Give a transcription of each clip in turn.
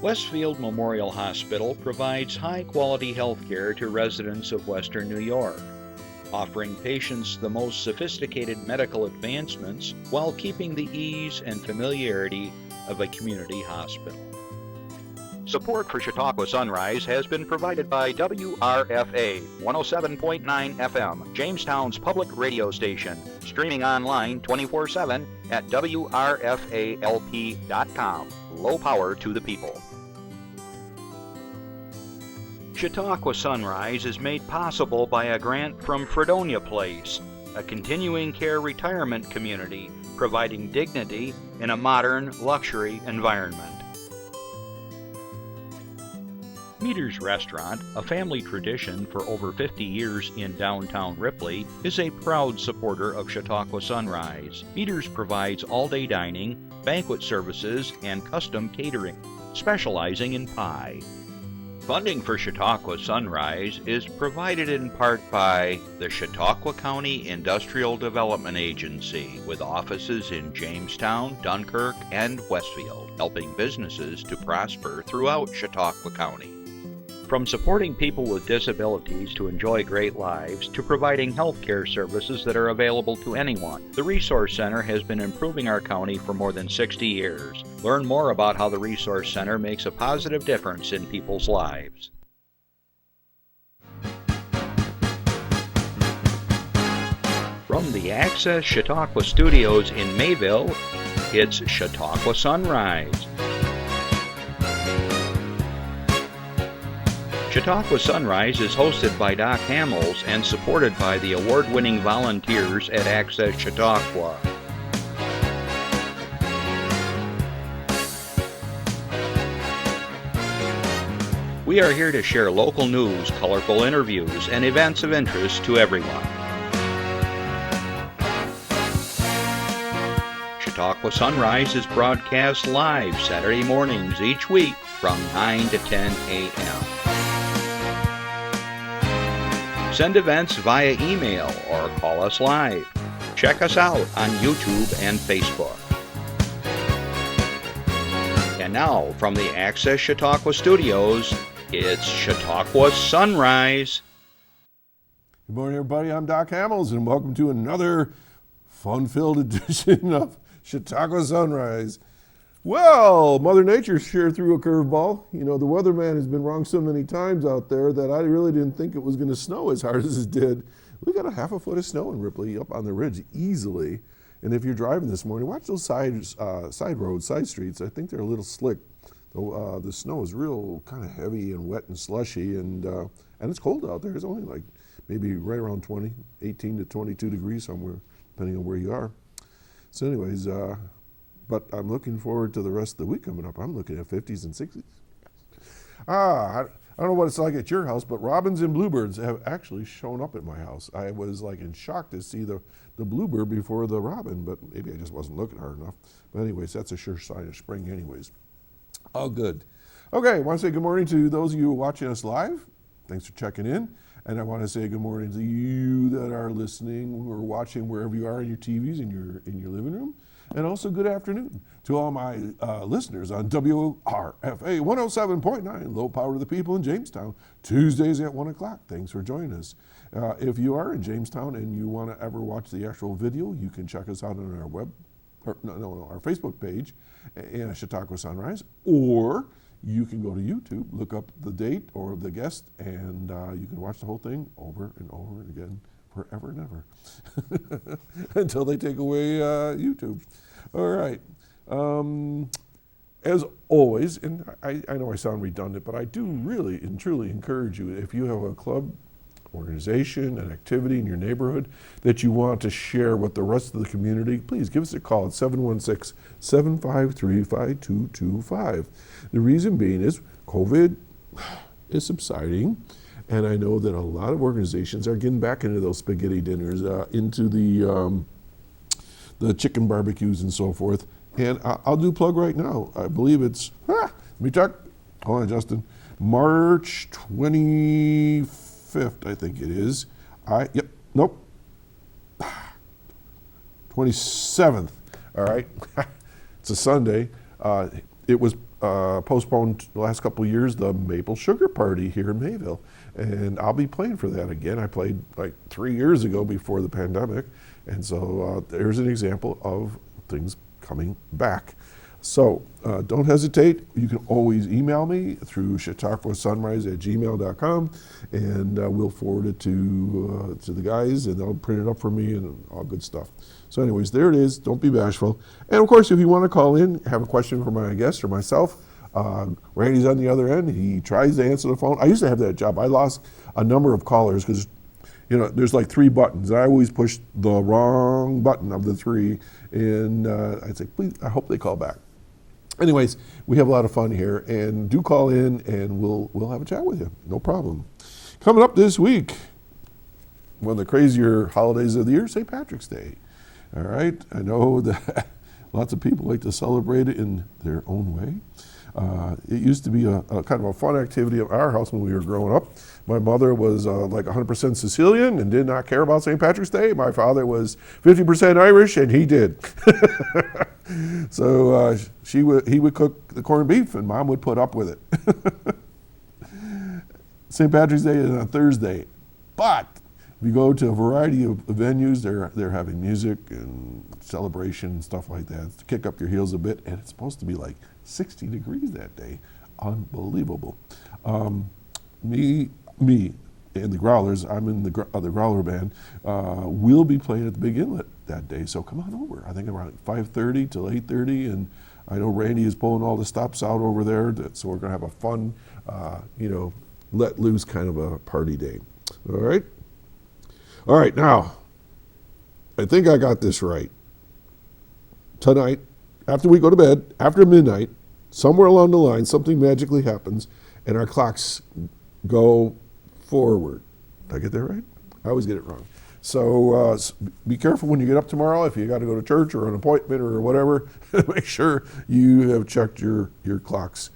Westfield Memorial Hospital provides high-quality health care to residents of Western New York, offering patients the most sophisticated medical advancements while keeping the ease and familiarity of a community hospital. Support for Chautauqua Sunrise has been provided by WRFA 107.9 FM, Jamestown's public radio station, streaming online 24/7 at WRFALP.com. Low power to the people. Chautauqua Sunrise is made possible by a grant from Fredonia Place, a continuing care retirement community providing dignity in a modern luxury environment. Meter's Restaurant, a family tradition for over 50 years in downtown Ripley, is a proud supporter of Chautauqua Sunrise. Meter's provides all-day dining, banquet services, and custom catering, specializing in pie. Funding for Chautauqua Sunrise is provided in part by the Chautauqua County Industrial Development Agency, with offices in Jamestown, Dunkirk, and Westfield, helping businesses to prosper throughout Chautauqua County. From supporting people with disabilities to enjoy great lives, to providing health care services that are available to anyone, the Resource Center has been improving our county for more than 60 years. Learn more about how the Resource Center makes a positive difference in people's lives. From the Access Chautauqua Studios in Mayville, it's Chautauqua Sunrise. Chautauqua Sunrise is hosted by Doc Hamels and supported by the award-winning volunteers at Access Chautauqua. We are here to share local news, colorful interviews, and events of interest to everyone. Chautauqua Sunrise is broadcast live Saturday mornings each week from 9 to 10 a.m. Send events via email or call us live. Check us out on YouTube and Facebook. And now, from the Access Chautauqua Studios, it's Chautauqua Sunrise. Good morning, everybody. I'm Doc Hamels, and welcome to another fun-filled edition of Chautauqua Sunrise. Well, Mother Nature sure threw a curveball. You know, the weatherman has been wrong so many times out there that I really didn't think it was going to snow as hard as it did. We got a half a foot of snow in Ripley up on the ridge easily. And if you're driving this morning, watch those side roads, side streets. I think they're a little slick. The snow is real kind of heavy and wet and slushy, and it's cold out there. It's only like maybe right around 18 to 22 degrees somewhere, depending on where you are. So anyways, but I'm looking forward to the rest of the week coming up. I'm looking at 50s and 60s. I don't know what it's like at your house, but robins and bluebirds have actually shown up at my house. I was like in shock to see the bluebird before the robin, but maybe I just wasn't looking hard enough. But anyways, that's a sure sign of spring anyways. Oh, good. Okay, I want to say good morning to those of you watching us live. Thanks for checking in. And I want to say good morning to you that are listening or watching wherever you are in your TVs, in your living room. And also good afternoon to all my listeners on WRFA 107.9, Low Power to the People in Jamestown, Tuesdays at 1 o'clock. Thanks for joining us. If you are in Jamestown and you want to ever watch the actual video, you can check us out on our our Facebook page, Chautauqua Sunrise, or you can go to YouTube, look up the date or the guest, and you can watch the whole thing over and over again, forever and ever, until they take away YouTube. All right. As always, and I know I sound redundant, but I do really and truly encourage you, if you have a club, organization, an activity in your neighborhood that you want to share with the rest of the community, please give us a call at 716-753-5225. The reason being is COVID is subsiding, and I know that a lot of organizations are getting back into those spaghetti dinners, into the chicken barbecues and so forth. And I'll do a plug right now. I believe it's, let me check. Hold on, Justin. March 25th, I think it is. 27th, all right? It's a Sunday. It was postponed the last couple of years the Maple Sugar Party here in Mayville. And I'll be playing for that again. I played like 3 years ago before the pandemic. And so there's an example of things coming back. So don't hesitate. You can always email me through chautauquasunrise@gmail.com, and we'll forward it to the guys, and they'll print it up for me and all good stuff. So anyways, there it is. Don't be bashful. And of course, if you want to call in, have a question for my guest or myself, Randy's on the other end. He tries to answer the phone. I used to have that job. I lost a number of callers because there's like 3 buttons. I always push the wrong button of the 3, and I'd say, please, I hope they call back. Anyways, we have a lot of fun here, and do call in, and we'll have a chat with you. No problem. Coming up this week, one of the crazier holidays of the year, St. Patrick's Day. All right, I know that lots of people like to celebrate it in their own way. It used to be a kind of a fun activity at our house when we were growing up. My mother was like 100% Sicilian and did not care about St. Patrick's Day. My father was 50% Irish, and he did. So he would cook the corned beef, and Mom would put up with it. St. Patrick's Day is on Thursday, but if you go to a variety of venues, they're having music and celebration and stuff like that to kick up your heels a bit, and it's supposed to be like 60 degrees that day. Unbelievable. Me and the Growlers, I'm in the Growler band, we'll be playing at the Big Inlet that day, so come on over. I think around 5:30 till 8:30, and I know Randy is pulling all the stops out over there, so we're going to have a fun, let loose kind of a party day. All right? All right, now, I think I got this right. Tonight, after we go to bed, after midnight, somewhere along the line, something magically happens, and our clocks go forward. Did I get that right? I always get it wrong. So be careful when you get up tomorrow. If you got to go to church or an appointment or whatever, make sure you have checked your clocks.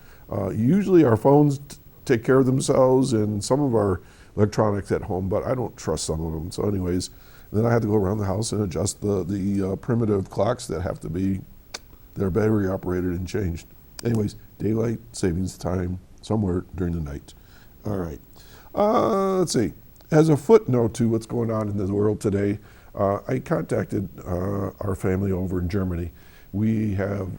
Usually our phones take care of themselves, and some of our electronics at home, but I don't trust some of them. So anyways, then I have to go around the house and adjust the primitive clocks that have to be, they're battery operated and changed. Anyways, daylight savings time somewhere during the night. All right. Let's see. As a footnote to what's going on in the world today, I contacted our family over in Germany. We have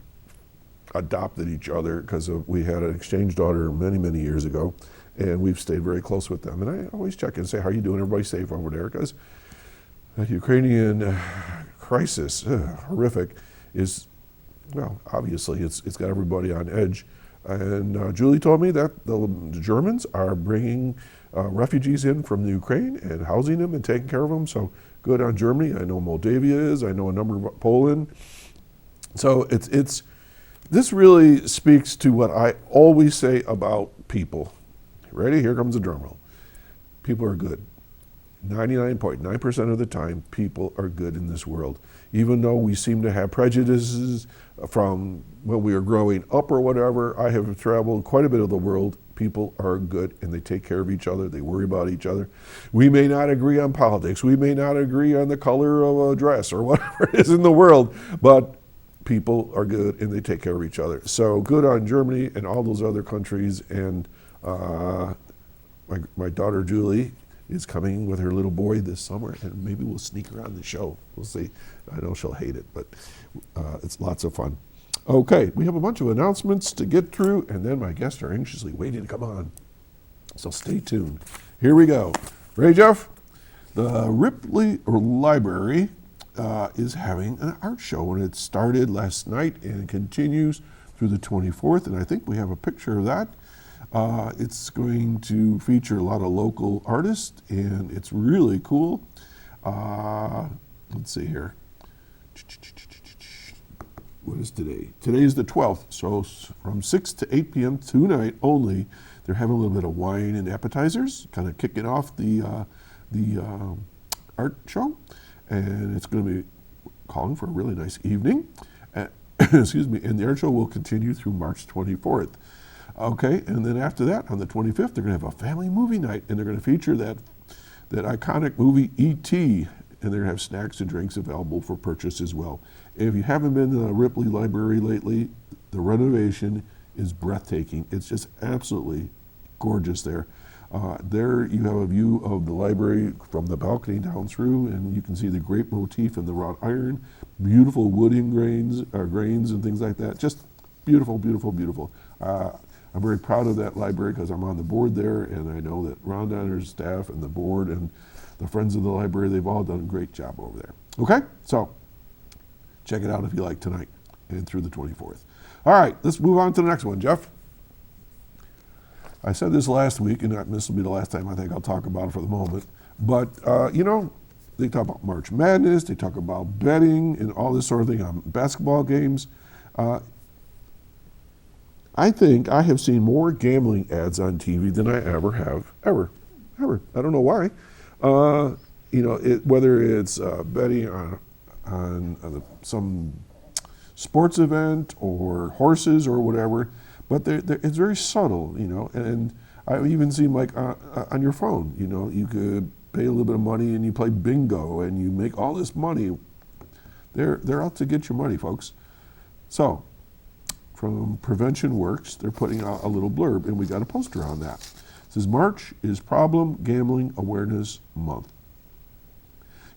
adopted each other because we had an exchange daughter many, many years ago, and we've stayed very close with them. And I always check and say, how are you doing? Everybody's safe over there? Because the Ukrainian crisis, horrific, is, well, obviously it's got everybody on edge. And Julie told me that the Germans are bringing refugees in from the Ukraine and housing them and taking care of them. So good on Germany. I know Moldavia is. I know a number of Poland. So this really speaks to what I always say about people. Ready? Here comes the drum roll. People are good. 99.9% of the time, people are good in this world. Even though we seem to have prejudices from when we were growing up or whatever, I have traveled quite a bit of the world. People are good, and they take care of each other. They worry about each other. We may not agree on politics. We may not agree on the color of a dress or whatever it is in the world, but people are good, and they take care of each other. So good on Germany and all those other countries. And my daughter Julie is coming with her little boy this summer, and maybe we'll sneak her on the show. We'll see. I know she'll hate it, but it's lots of fun. Okay, we have a bunch of announcements to get through, and then my guests are anxiously waiting to come on. So stay tuned. Here we go. Ready, Jeff? The Ripley Library is having an art show, and it started last night and continues through the 24th, and I think we have a picture of that. It's going to feature a lot of local artists, and it's really cool. Let's see here. What is today? Today is the 12th, so from 6 to 8 p.m. tonight only, they're having a little bit of wine and appetizers, kind of kicking off the art show, and it's going to be calling for a really nice evening. Excuse me, and the art show will continue through March 24th. Okay, and then after that, on the 25th, they're going to have a family movie night, and they're going to feature that iconic movie E.T., and they're going to have snacks and drinks available for purchase as well. If you haven't been to the Ripley Library lately, the renovation is breathtaking. It's just absolutely gorgeous there. There you have a view of the library from the balcony down through, and you can see the grape motif and the wrought iron, beautiful wood grains and things like that. Just beautiful, beautiful, beautiful. I'm very proud of that library because I'm on the board there, and I know that Rhonda and her staff and the board and the friends of the library, they've all done a great job over there. Okay, so check it out if you like tonight and through the 24th. All right, let's move on to the next one, Jeff. I said this last week, and this will be the last time I think I'll talk about it for the moment, but they talk about March Madness, they talk about betting and all this sort of thing on basketball games. I think I have seen more gambling ads on TV than I ever have, ever. I don't know why. Whether it's betting on some sports event or horses or whatever, but it's very subtle, and I've even seen like on your phone, you could pay a little bit of money and you play bingo and you make all this money. They're out to get your money, folks. So, from Prevention Works, they're putting out a little blurb, and we got a poster on that. It says, March is Problem Gambling Awareness Month.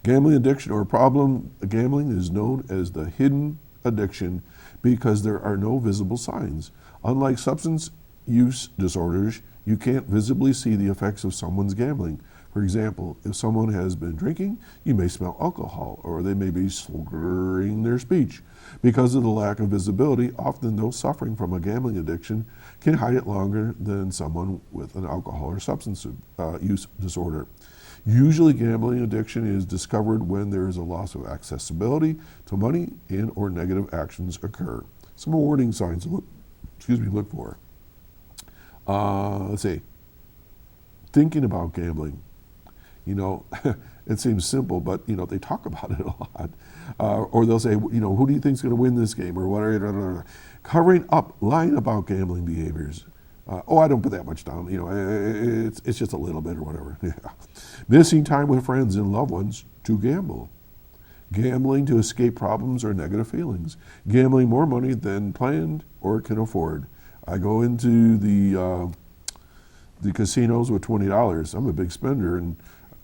Gambling addiction or problem gambling is known as the hidden addiction because there are no visible signs. Unlike substance use disorders, you can't visibly see the effects of someone's gambling. For example, if someone has been drinking, you may smell alcohol, or they may be slurring their speech. Because of the lack of visibility, often those suffering from a gambling addiction can hide it longer than someone with an alcohol or substance use disorder. Usually gambling addiction is discovered when there is a loss of accessibility to money and or negative actions occur. Some warning signs look for. Let's see. Thinking about gambling. It seems simple, but they talk about it a lot. Or they'll say, who do you think is going to win this game, or whatever. Covering up, lying about gambling behaviors. I don't put that much down. It's just a little bit or whatever. Yeah. Missing time with friends and loved ones to gamble. Gambling to escape problems or negative feelings. Gambling more money than planned or can afford. I go into the casinos with $20. I'm a big spender, and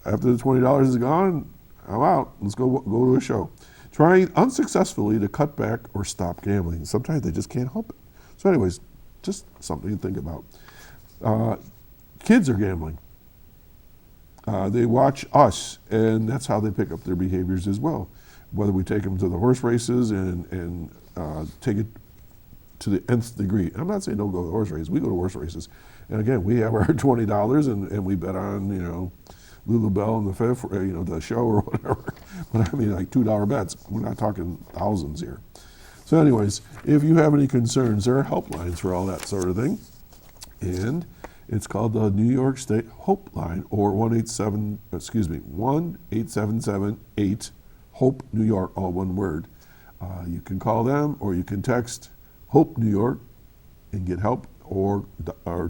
after the $20 is gone, I'm out. Let's go to a show. Trying unsuccessfully to cut back or stop gambling. Sometimes they just can't help it. So anyways, just something to think about. Kids are gambling. They watch us, and that's how they pick up their behaviors as well. Whether we take them to the horse races and take it to the nth degree. I'm not saying don't go to the horse races. We go to horse races. And again, we have our $20 and we bet on, Lulu Bell and the Fifth, the show or whatever. But I mean, like $2 bets. We're not talking thousands here. So anyways, if you have any concerns, there are helplines for all that sort of thing. And it's called the New York State Hope Line, or 1-877-8 Hope New York, all one word. You can call them, or you can text Hope New York and get help, or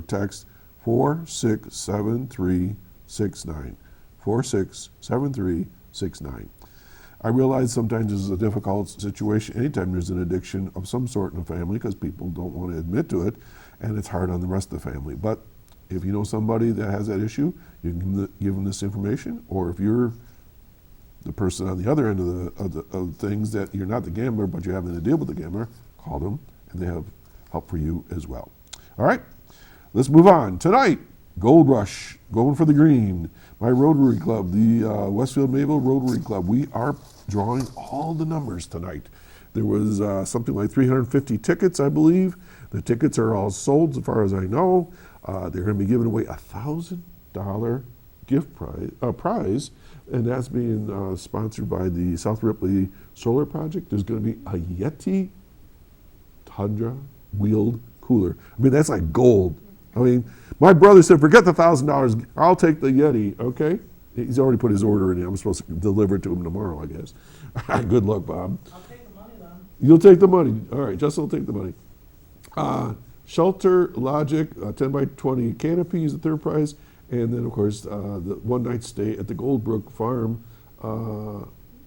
text 467369. 467369. I realize sometimes this is a difficult situation anytime there's an addiction of some sort in a family, because people don't want to admit to it, and it's hard on the rest of the family. But if you know somebody that has that issue, you can give them this information, or if you're the person on the other end of things, that you're not the gambler but you're having to deal with the gambler, call them and they have help for you as well. All right, let's move on. Tonight, Gold Rush, going for the green. My Rotary Club, the Westfield Mayville Rotary Club, we are drawing all the numbers tonight. There was something like 350 tickets, I believe. The tickets are all sold as far as I know. They're going to be giving away a $1,000 gift prize, and that's being sponsored by the South Ripley Solar Project. There's going to be a Yeti Tundra wheeled cooler. I mean, that's like gold. I mean, my brother said, forget the $1,000, I'll take the Yeti, okay? He's already put his order in. I'm supposed to deliver it to him tomorrow, I guess. Good luck, Bob. I'll take the money then. You'll take the money. All right, Justin will take the money. Shelter Logic, 10 by 20 canopy is the third prize. And then, of course, the one-night stay at the Goldbrook Farm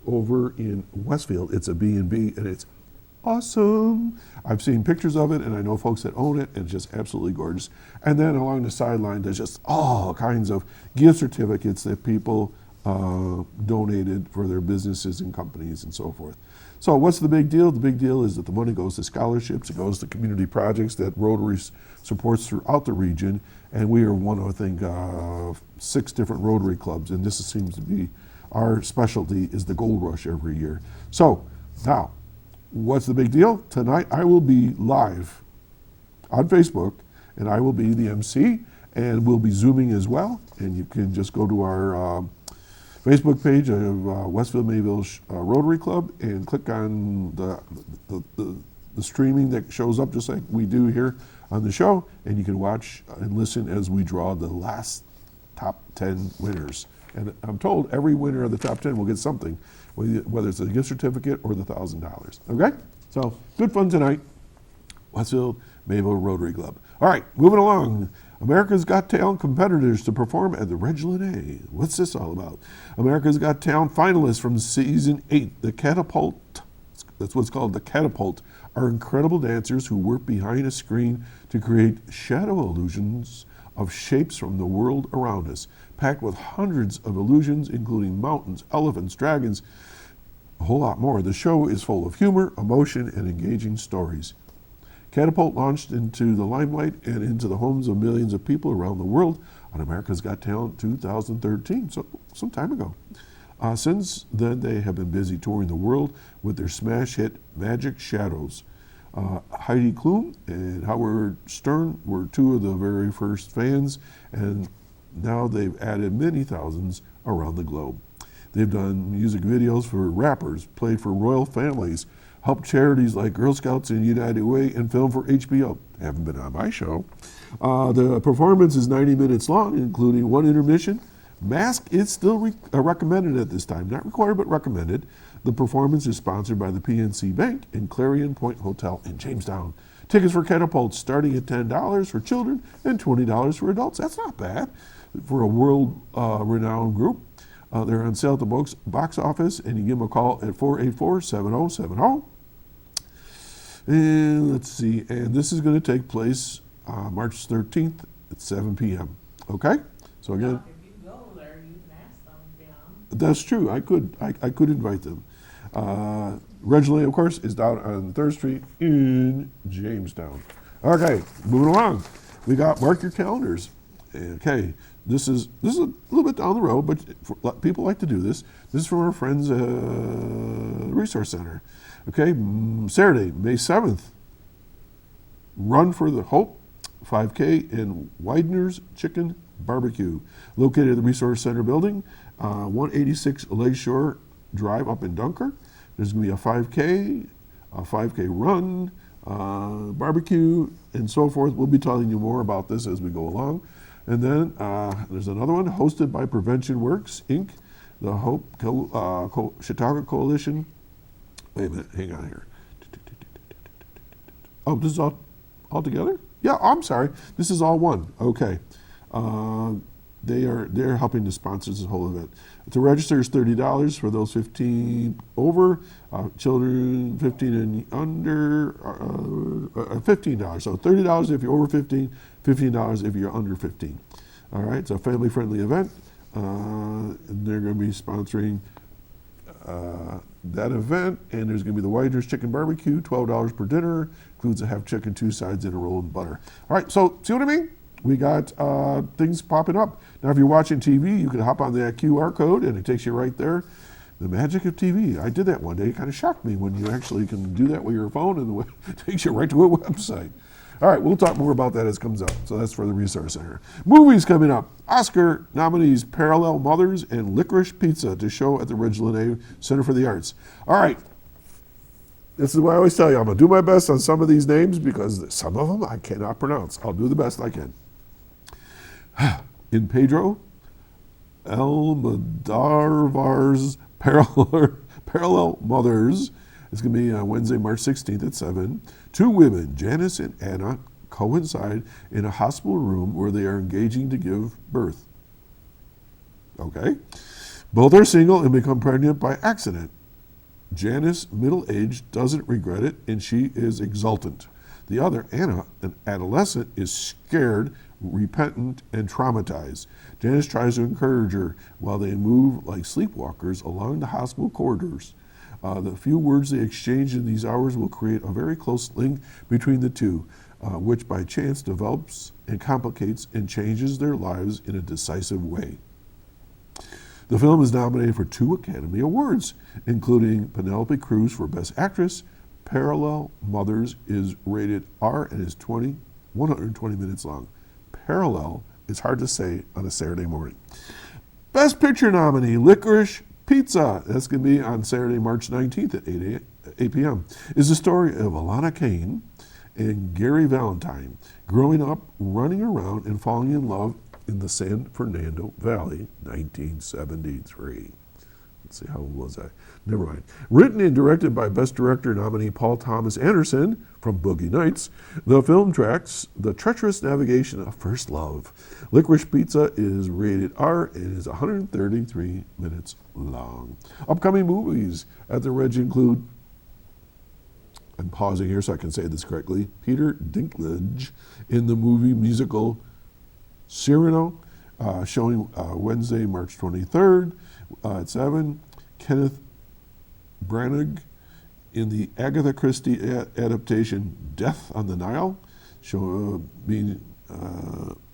over in Westfield. It's a B&B, and it's awesome. I've seen pictures of it, and I know folks that own it, and it's just absolutely gorgeous. And then along the sideline, there's just all kinds of gift certificates that people donated for their businesses and companies and so forth. So what's the big deal? The big deal is that the money goes to scholarships, it goes to community projects that Rotary supports throughout the region, and we are one of, I think, 6 different Rotary clubs, and this seems to be our specialty is the Gold Rush every year. So now, what's the big deal? Tonight I will be live on Facebook, and I will be the MC, and we'll be Zooming as well, and you can just go to our Facebook page of Westfield Mayville Rotary Club and click on the streaming that shows up just like we do here on the show, and you can watch and listen as we draw the last top 10 winners. And I'm told every winner of the top 10 will get something, whether it's a gift certificate or the $1,000. Okay? So good fun tonight. Westfield Mayville Rotary Club. All right, moving along. America's Got Talent competitors to perform at the Regilin A. What's this all about? America's Got Talent finalists from season 8, the Catapult, that's what's called the Catapult, are incredible dancers who work behind a screen to create shadow illusions of shapes from the world around us, packed with hundreds of illusions, including mountains, elephants, dragons, a whole lot more. The show is full of humor, emotion, and engaging stories. Catapult launched into the limelight and into the homes of millions of people around the world on America's Got Talent 2013, so some time ago. Since then, they have been busy touring the world with their smash hit Magic Shadows. Heidi Klum and Howard Stern were 2 of the very first fans, and now they've added many thousands around the globe. They've done music videos for rappers, played for royal families, helped charities like Girl Scouts and United Way, and filmed for HBO. Haven't been on my show. The performance is 90 minutes long, including 1 intermission. Mask is still recommended at this time. Not required, but recommended. The performance is sponsored by the PNC Bank and Clarion Point Hotel in Jamestown. Tickets for Catapult starting at $10 for children and $20 for adults. That's not bad for a world-renowned group. They're on sale at the box office, and you give them a call at 484-7070. And let's see, and this is going to take place March 13th at 7 p.m. Okay? So again, if you go there, you can ask them to be on. that's true. I could invite them. Regilin, of course, is down on 3rd Street in Jamestown. Okay, moving along. We got mark your calendars. Okay, this is a little bit down the road, but people like to do this. This is from our friends Resource Center. Okay, Saturday, May 7th, Run for the Hope 5K in Widener's Chicken Barbecue, located at the Resource Center building, 186 Lakeshore Drive up in Dunkirk. There's going to be a 5K run, barbecue, and so forth. We'll be telling you more about this as we go along. And then there's another one hosted by Prevention Works, Inc., the Hope Chautauqua Coalition. Wait a minute, hang on here. Oh, this is all together? Yeah, I'm sorry. This is all one. Okay. They're helping to sponsor this whole event. To register is $30 for those 15 over, children 15 and under, $15. So $30 if you're over 15, $15 if you're under 15. All right, it's a family-friendly event. And they're going to be sponsoring that event, and there's going to be the Widener's Chicken Barbecue, $12 per dinner, includes a half chicken, 2 sides, and a roll of butter. All right, so see what I mean? We got things popping up. Now, if you're watching TV, you can hop on that QR code, and it takes you right there. The magic of TV. I did that one day. It kind of shocked me when you actually can do that with your phone, and it takes you right to a website. All right, we'll talk more about that as it comes up. So that's for the Resource Center. Movies coming up. Oscar nominees Parallel Mothers and Licorice Pizza to show at the Regilin A Center for the Arts. All right. This is what I always tell you. I'm going to do my best on some of these names because some of them I cannot pronounce. I'll do the best I can. In Pedro Almodovar's Parallel Mothers. It's going to be Wednesday, March 16th at 7. 2 women, Janice and Anna, coincide in a hospital room where they are engaging to give birth. Okay? Both are single and become pregnant by accident. Janice, middle-aged, doesn't regret it, and she is exultant. The other, Anna, an adolescent, is scared, repentant, and traumatized. Janice tries to encourage her while they move like sleepwalkers along the hospital corridors. The few words they exchange in these hours will create a very close link between the two, which by chance develops and complicates and changes their lives in a decisive way. The film is nominated for 2 Academy Awards, including Penelope Cruz for Best Actress. Parallel Mothers is rated R and is 120 minutes long. Parallel is hard to say on a Saturday morning. Best Picture nominee, Licorice Pizza. That's going to be on Saturday, March 19th at 8 p.m. Is the story of Alana Kane and Gary Valentine growing up, running around, and falling in love in the San Fernando Valley, 1973. Let's see, how old was I? Never mind. Written and directed by Best Director nominee Paul Thomas Anderson from Boogie Nights, the film tracks the treacherous navigation of first love. Licorice Pizza is rated R and is 133 minutes long. Upcoming movies at the Reg include, I'm pausing here so I can say this correctly, Peter Dinklage in the movie musical Cyrano, showing Wednesday, March 23rd at 7. Kenneth Branagh in the Agatha Christie adaptation Death on the Nile, being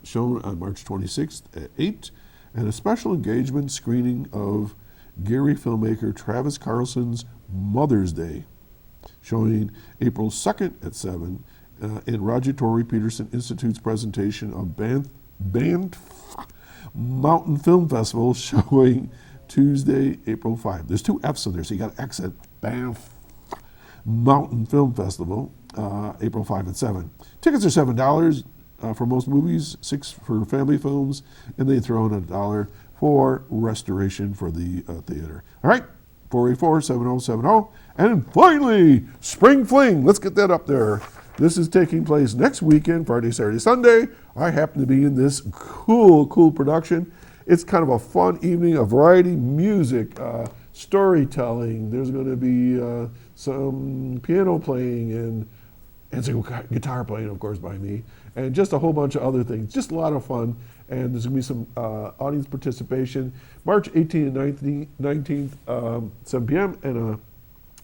shown on March 26th at 8. And a special engagement screening of Gary filmmaker Travis Carlson's Mother's Day, showing April 2nd at 7, in Roger Torrey Peterson Institute's presentation of Banff Mountain Film Festival, showing Tuesday, April 5. There's 2 F's in there, so you got to accent Banff Mountain Film Festival, April 5 at 7. Tickets are $7 for most movies, $6 for family films, and they throw in $1 for restoration for the theater. All right, 484-7070. And finally, Spring Fling. Let's get that up there. This is taking place next weekend, Friday, Saturday, Sunday. I happen to be in this cool production. It's kind of a fun evening of variety, music, storytelling. There's going to be some piano playing and some guitar playing, of course, by me, and just a whole bunch of other things. Just a lot of fun. And there's going to be some audience participation. March 18th and 19th, 7 p.m. and a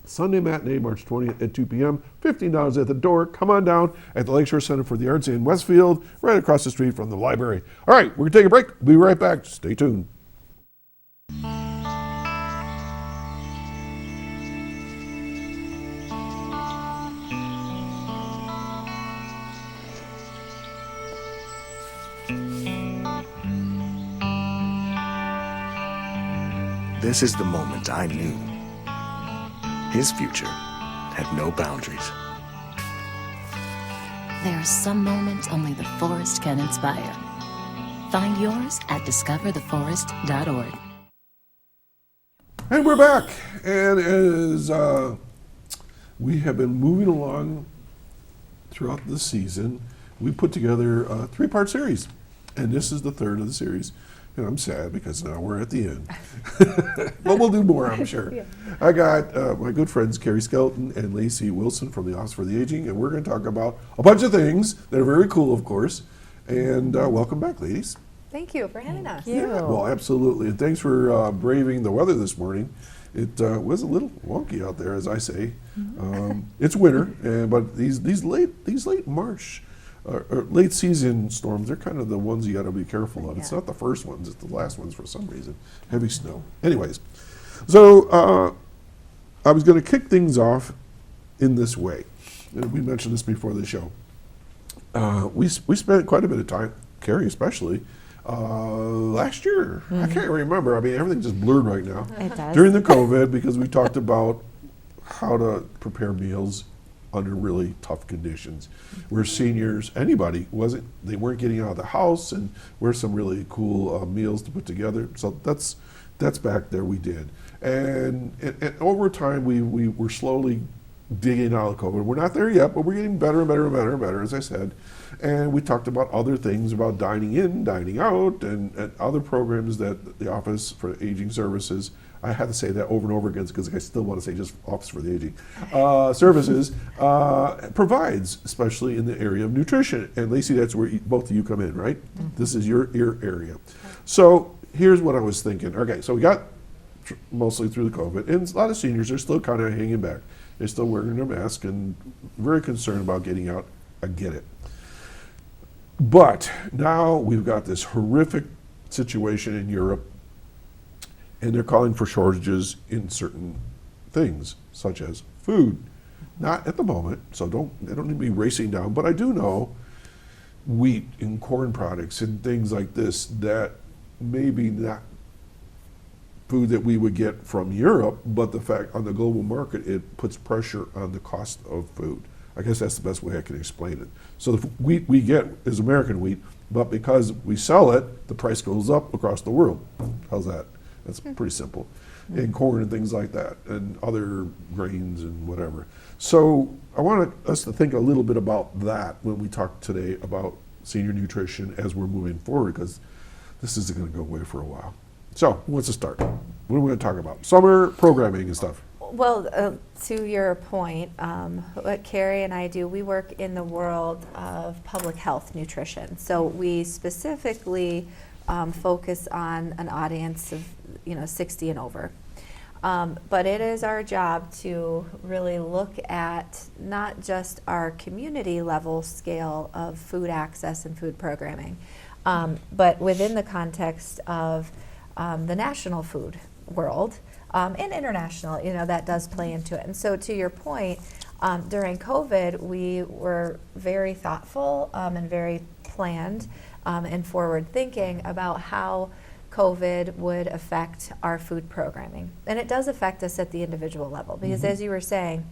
Sunday matinee, March 20th at 2 p.m., $15 at the door. Come on down at the Lakeshore Center for the Arts in Westfield, right across the street from the library. All right, we're going to take a break. We'll be right back. Stay tuned. This is the moment I knew. His future had no boundaries. There are some moments only the forest can inspire. Find yours at discovertheforest.org. And we're back. And as we have been moving along throughout the season, we put together a 3-part series. And this is the 3rd of the series. And I'm sad because now we're at the end. But we'll do more, I'm sure. Yeah. I got my good friends Carey Skelton and Lacey Wilson from the Office for the Aging, and we're going to talk about a bunch of things that are very cool, of course. And welcome back, ladies. Thank you for having us. Yeah, well, absolutely. And thanks for braving the weather this morning. It was a little wonky out there, as I say. It's winter, but these late March or late season storms, they're kind of the ones you got to be careful of. Yeah. It's not the first ones, it's the last ones for some reason. Heavy snow. Anyways, so I was going to kick things off in this way. And we mentioned this before the show. We spent quite a bit of time, Carey especially, last year. I can't remember. I mean, everything just blurred right now. It does. During the COVID, because we talked about how to prepare meals under really tough conditions. Where seniors, anybody, they weren't getting out of the house, and where's some really cool meals to put together. So that's back there we did. And over time, we were slowly digging out of COVID. We're not there yet, but we're getting better and better and better and better, as I said. And we talked about other things about dining in, dining out, and other programs that the Office for Aging Services, I have to say that over and over again because I still want to say just Office for the Aging Services, provides, especially in the area of nutrition. And Lacey, that's where both of you come in, right? This is your area. So here's what I was thinking. Okay, so we got mostly through the COVID, and a lot of seniors are still kind of hanging back. They're still wearing their mask and very concerned about getting out. I get it. But now we've got this horrific situation in Europe, and they're calling for shortages in certain things, such as food. Not at the moment, so they don't need to be racing down, but I do know wheat and corn products and things like this that maybe not food that we would get from Europe, but the fact on the global market, it puts pressure on the cost of food. I guess that's the best way I can explain it. So the wheat we get is American wheat, but because we sell it, the price goes up across the world. How's that? That's pretty simple. And corn and things like that, and other grains and whatever. So I want us to think a little bit about that when we talk today about senior nutrition as we're moving forward, because this isn't going to go away for a while. So who wants to start? What are we going to talk about? Summer programming and stuff. Well, to your point, what Carey and I do, we work in the world of public health nutrition. So we specifically focus on an audience of 60 and over. But it is our job to really look at not just our community level scale of food access and food programming, but within the context of the national food world and international, that does play into it. And so to your point, during COVID, we were very thoughtful and very planned and forward thinking about how COVID would affect our food programming. And it does affect us at the individual level because as you were saying,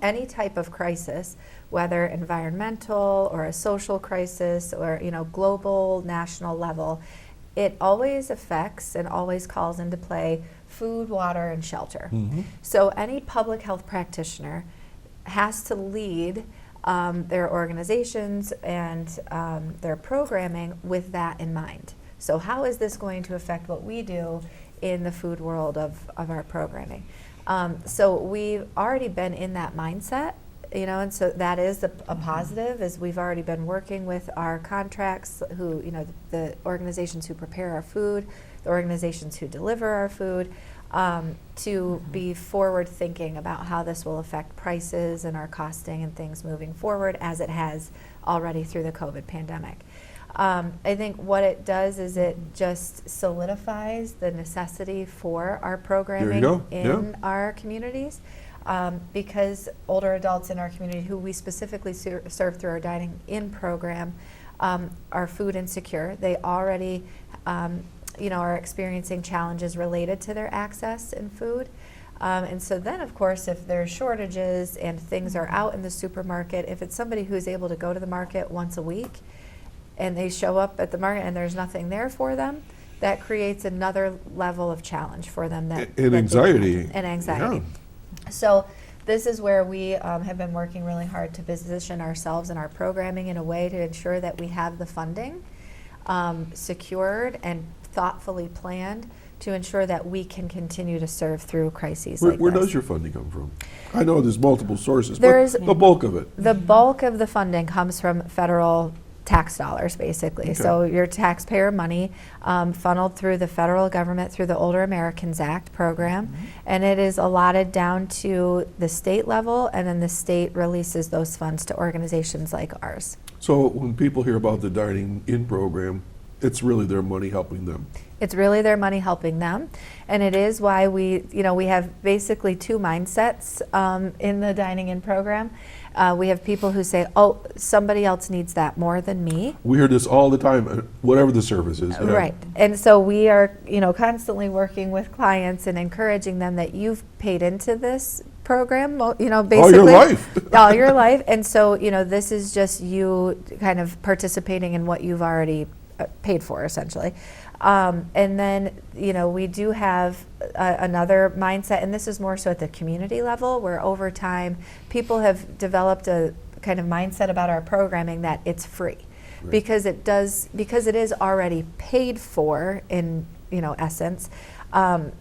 any type of crisis, whether environmental or a social crisis or global, national level, it always affects and always calls into play food, water, and shelter. So any public health practitioner has to lead their organizations and their programming with that in mind. So how is this going to affect what we do in the food world of our programming? So we've already been in that mindset, and so that is a positive, is we've already been working with our contracts, who, the organizations who prepare our food, the organizations who deliver our food, to be forward thinking about how this will affect prices and our costing and things moving forward, as it has already through the COVID pandemic. I think what it does is it just solidifies the necessity for our programming in our communities, because older adults in our community who we specifically serve through our dining in program are food insecure. They already are experiencing challenges related to their access in food. And so then, of course, if there's shortages and things are out in the supermarket, if it's somebody who's able to go to the market once a week and they show up at the market and there's nothing there for them, that creates another level of challenge for them. And anxiety. And anxiety. Yeah. So this is where we have been working really hard to position ourselves and our programming in a way to ensure that we have the funding secured and thoughtfully planned to ensure that we can continue to serve through crises like this. Where does your funding come from? I know there's multiple sources, but the bulk of it. The bulk of the funding comes from federal tax dollars, basically. Okay. So your taxpayer money funneled through the federal government through the Older Americans Act program, and it is allotted down to the state level, and then the state releases those funds to organizations like ours. So when people hear about the dining in program, it's really their money helping them. It's really their money helping them, and it is why we have basically two mindsets in the dining in program. We have people who say, "Oh, somebody else needs that more than me." We hear this all the time, whatever the service is. Yeah. Right, and so we are, constantly working with clients and encouraging them that you've paid into this program, basically all your life. all your life, and so this is just you kind of participating in what you've already paid for, essentially. And then, we do have another mindset, and this is more so at the community level, where over time people have developed a kind of mindset about our programming that it's free. Right. Because it is already paid for in, essence.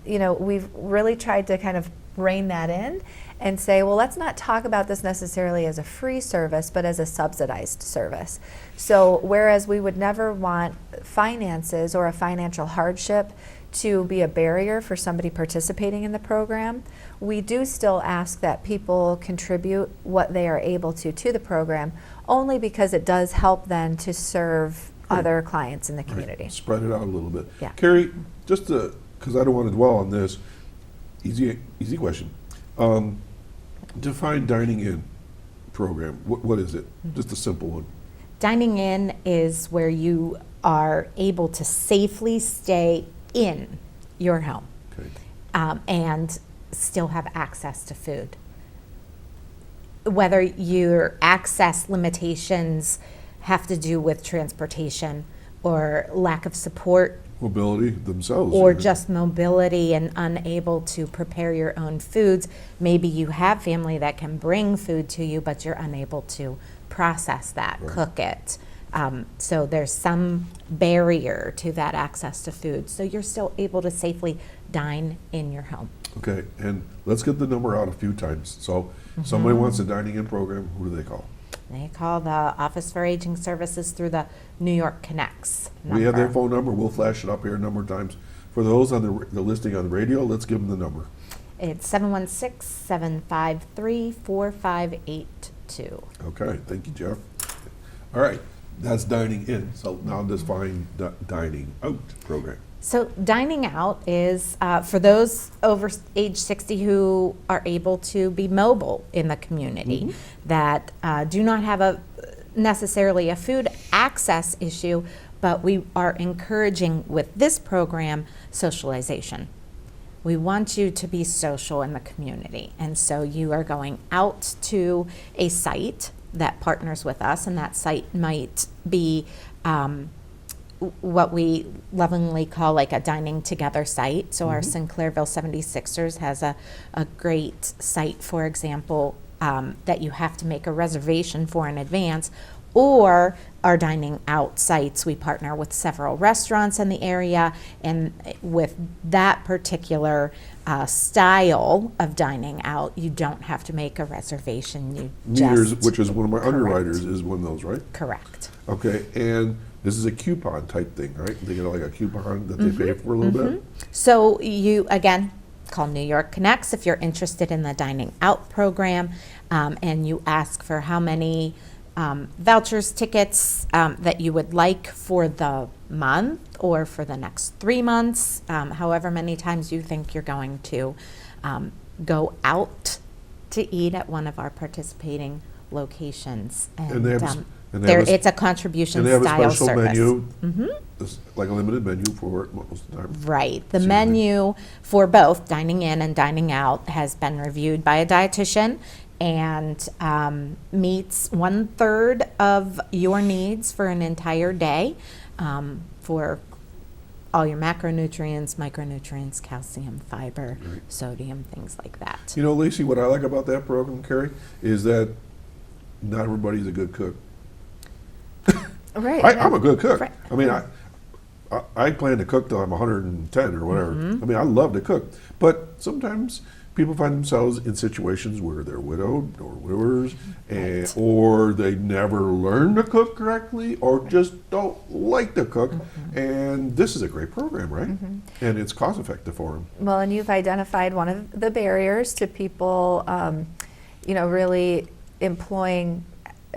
We've really tried to kind of rein that in and say, well, let's not talk about this necessarily as a free service, but as a subsidized service. So whereas we would never want finances or a financial hardship to be a barrier for somebody participating in the program, we do still ask that people contribute what they are able to the program, only because it does help then to serve other clients in the community. Right. Spread it out a little bit. Yeah. Carey, just because I don't want to dwell on this, easy question. Define dining in program. What is it? Just a simple one. Dining in is where you are able to safely stay in your home Okay. and still have access to food. Whether your access limitations have to do with transportation or lack of support Mobility themselves. or right? just mobility and unable to prepare your own foods. Maybe you have family that can bring food to you, but you're unable to process that, Right. cook it. So there's some barrier to that access to food. So you're still able to safely dine in your home. Okay, and let's get the number out a few times. So somebody wants a dining in program, who do they call? They call the Office for Aging Services through the New York Connects number. We have their phone number. We'll flash it up here a number of times. For those on the listing on the radio, let's give them the number. It's 716-753-4582. Okay, thank you, Jeff. All right, that's dining in. So now define dining out program. So dining out is for those over age 60 who are able to be mobile in the community, that do not have necessarily a food access issue, but we are encouraging with this program socialization. We want you to be social in the community, and so you are going out to a site that partners with us, and that site might be what we lovingly call like a dining together site. So our Sinclairville 76ers has a great site, for example, that you have to make a reservation for in advance. Or our dining out sites, we partner with several restaurants in the area, and with that particular style of dining out, you don't have to make a reservation. You Meters, just which is one of my Correct. underwriters, is one of those, right? Correct. Okay, and this is a coupon type thing, right? They get like a coupon that they pay for a little bit? So you, again, call New York Connects if you're interested in the dining out program, and you ask for how many vouchers, tickets that you would like for the month or for the next 3 months, however many times you think you're going to go out to eat at one of our particieping locations. And they have and they have it's a contribution And they have a style special service. menu, it's like a limited menu for it most of the time. Right. The So menu for both dining in and dining out has been reviewed by a dietitian and meets 1/3 of your needs for an entire day for all your macronutrients, micronutrients, calcium, fiber, Right. sodium, things like that. You know, Lacey, what I like about that program, Carey, is that not everybody's a good cook. Right. I'm a good cook. Right. I mean, I plan to cook till I'm 110 or whatever. I mean, I love to cook. But sometimes people find themselves in situations where they're widowed or widowers, and, or they never learn to cook correctly or just don't like to cook. And this is a great program, right? And it's cost effective for them. Well, and you've identified one of the barriers to people, really employing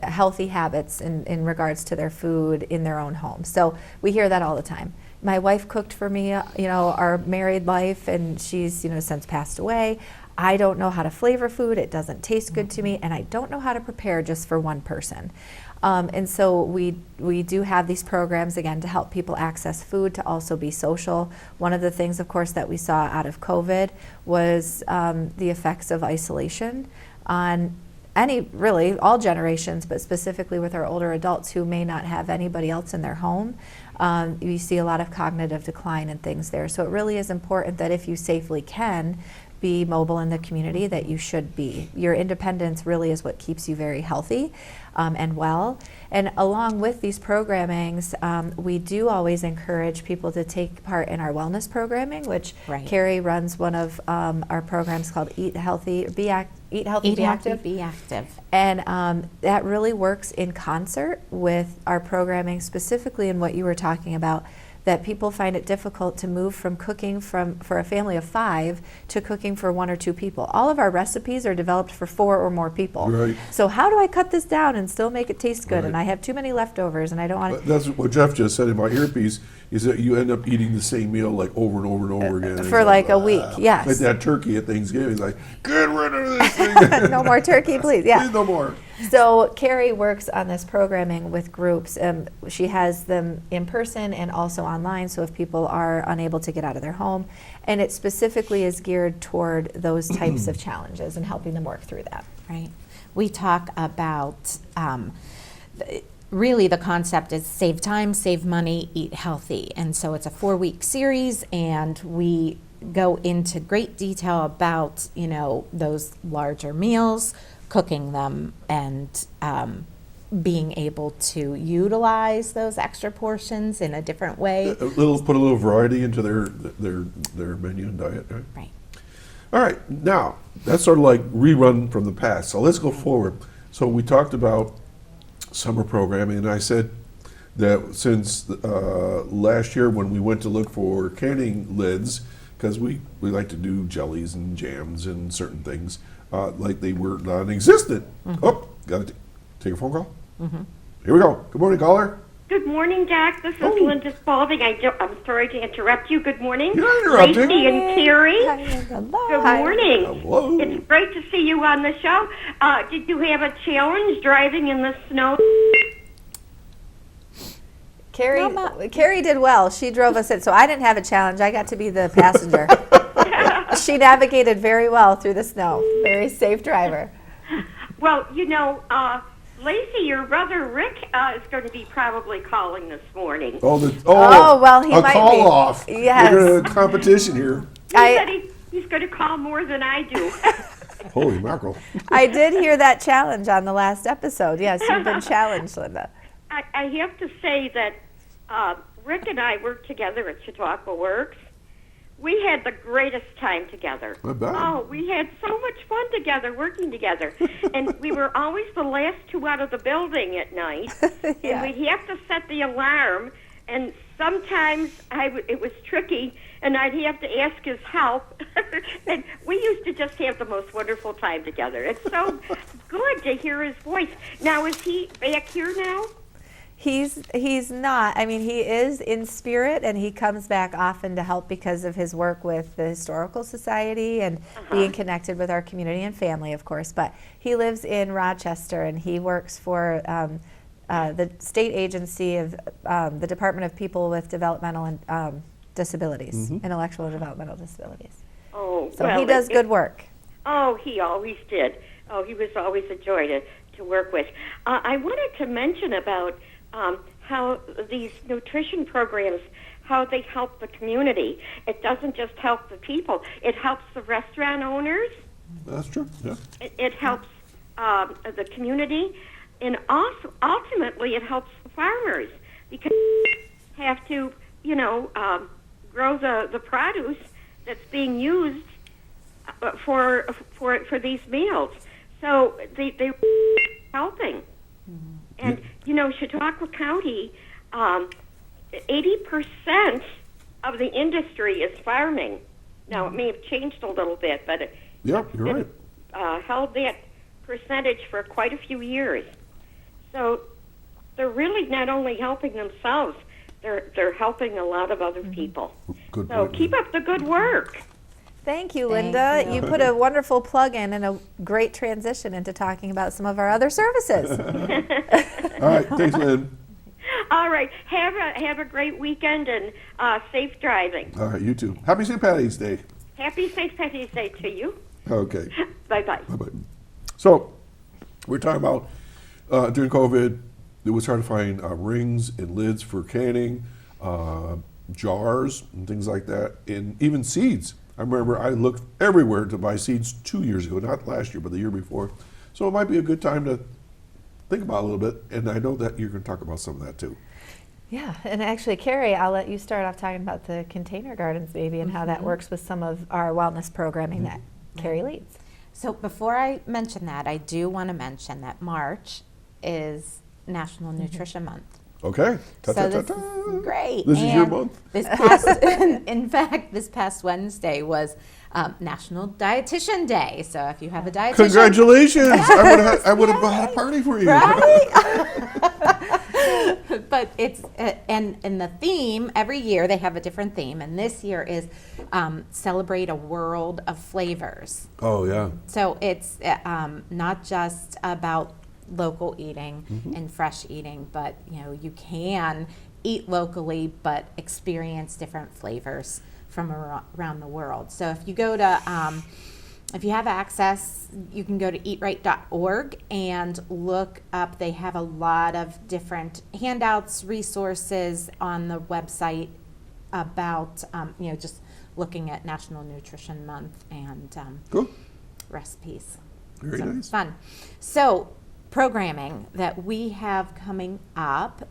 healthy habits in regards to their food in their own home. So we hear that all the time. My wife cooked for me, our married life, and she's, since passed away. I don't know how to flavor food. It doesn't taste good to me, and I don't know how to prepare just for one person. And so we do have these programs, again, to help people access food, to also be social. One of the things, of course, that we saw out of COVID was the effects of isolation on all generations, but specifically with our older adults who may not have anybody else in their home. you see a lot of cognitive decline and things there. So it really is important that if you safely can be mobile in the community, that you should be. Your independence really is what keeps you very healthy and well. And along with these programmings, we do always encourage people to take part in our wellness programming, which Right. Carey runs one of our programs called Eat Healthy, Be Active. Eat healthy, be active. And that really works in concert with our programming, specifically in what you were talking about, that people find it difficult to move from cooking for a family of 5 to cooking for 1 or 2 people. All of our recipes are developed for 4 or more people. Right. So how do I cut this down and still make it taste good? Right. And I have too many leftovers and I don't want to. That's what Jeff just said in my earpiece, is that you end up eating the same meal like over and over and over again. And For it's like a week, "Ah." yes. Like that turkey at Thanksgiving, it's like, get rid of this thing. No more turkey, please. Yeah. Please no more. So Carey works on this programming with groups. She has them in person and also online, so if people are unable to get out of their home. And it specifically is geared toward those types of challenges and helping them work through that. Right. We talk about, really the concept is save time, save money, eat healthy. And so it's a 4-week series, and we go into great detail about, those larger meals, cooking them, and being able to utilize those extra portions in a different way. Put a little variety into their menu and diet, right? Right. All right, now, that's sort of like rerun from the past, so let's go forward. So we talked about summer programming, and I said that since last year when we went to look for canning lids, because we like to do jellies and jams and certain things, like they were non-existent. Oh, got to take a phone call? Here we go. Good morning, caller. Good morning, Jack. This is Oh. Linda Spalding. I'm sorry to interrupt you. Good morning. You're not interrupting. Lacey and Carey. Hello. Good Hi. morning. Hello. It's great to see you on the show. Did you have a challenge driving in the snow? Carey did well. She drove us in, so I didn't have a challenge. I got to be the passenger. She navigated very well through the snow. Very safe driver. Well, Lacey, your brother Rick is going to be probably calling this morning. Oh, well, he a might call be. off. Yes. We're in a competition here. He said he's going to call more than I do. Holy mackerel. I did hear that challenge on the last episode. Yes, you've been challenged, Linda. I have to say that Rick and I worked together at Chautauqua Works. We had the greatest time together. I bet. Oh, we had so much fun together, working together. And we were always the last 2 out of the building at night. Yeah. And we'd have to set the alarm. And sometimes it was tricky, and I'd have to ask his help. And we used to just have the most wonderful time together. It's so good to hear his voice. Now, is he back here now? He's not. I mean, he is in spirit, and he comes back often to help because of his work with the Historical Society and being connected with our community and family, of course. But he lives in Rochester, and he works for the state agency of the Department of People with Developmental and Disabilities, Intellectual and Developmental Disabilities. Oh, So he does good work. Oh, he always did. Oh, he was always a joy to work with. I wanted to mention about how these nutrition programs, how they help the community. It doesn't just help the people. It helps the restaurant owners. That's true, yeah. It helps the community. And also, ultimately, it helps the farmers because they have to, grow the produce that's being used for these meals. So they're helping. And, Chautauqua County, 80% of the industry is farming. Now, it may have changed a little bit, but it Yep, you're right. held that percentage for quite a few years. So they're really not only helping themselves, they're helping a lot of other people. Good So point. keep up the good work. Thank you, Thank Linda. you. You put a wonderful plug in and a great transition into talking about some of our other services. All right, thanks, Lynn. All right, have a great weekend and safe driving. All right, you too. Happy St. Patty's Day. Happy St. Patty's Day to you. Okay, Bye-bye. bye-bye. So, we're talking about during COVID, it was hard to find rings and lids for canning. jars and things like that, and even seeds. I remember I looked everywhere to buy seeds 2 years ago, not last year, but the year before. So it might be a good time to think about it a little bit, and I know that you're going to talk about some of that too. Yeah, and actually, Carey, I'll let you start off talking about the container gardens, maybe, and how that works with some of our wellness programming that Carey leads. So before I mention that, I do want to mention that March is National Nutrition Month. Okay. So this is great. This is your And month. This past, in fact, this past Wednesday was National Dietitian Day. So if you have a dietitian, Congratulations! I would have had a party for you. right? But it's and the theme every year they have a different theme, and this year is celebrate a world of flavors. Oh yeah. So it's not just about local eating and fresh eating, but you can eat locally but experience different flavors from around the world. So if you go to if you have access, you can go to eatright.org and look up. They have a lot of different handouts, resources on the website about just looking at National Nutrition Month and Cool. recipes. Very So, nice. Fun. So programming that we have coming up,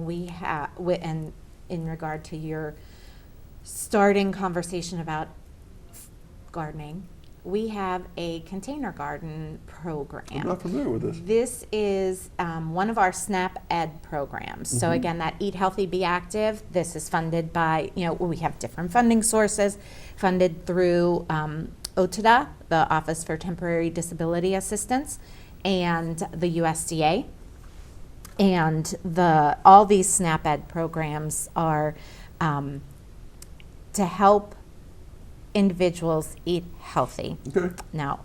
we have, and in regard to your starting conversation about gardening, we have a container garden program. I'm not familiar with this. This is one of our SNAP Ed programs. So again, that Eat Healthy, Be Active, this is funded by, we have different funding sources, funded through OTDA, the Office for Temporary Disability Assistance, and the USDA. And all these SNAP Ed programs are to help individuals eat healthy. Okay. Now,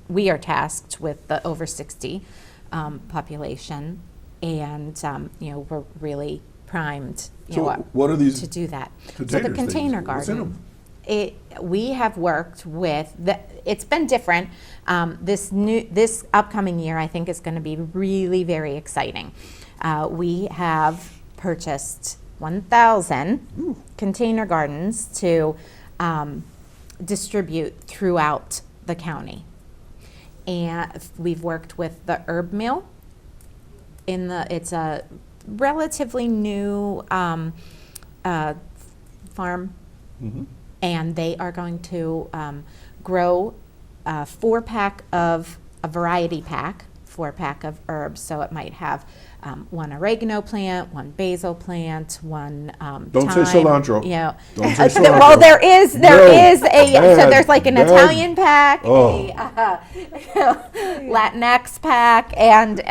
we are tasked with the over 60 population, and we're really primed. What are these to do that? So the containers container things? What's in garden. them? We have worked with it's been different. This upcoming year, I think, is going to be really very exciting. We have purchased 1,000 container gardens to distribute throughout the county. And we've worked with the Herb Mill. It's a relatively new farm, and they are going to grow a 4-pack of a variety pack, 4-pack of herbs. So it might have one oregano plant, one basil plant, one Don't say thyme, cilantro. Don't say cilantro. Well, there is No. Bad. So there's like an Bad. Italian pack, Oh. a Latinx pack, and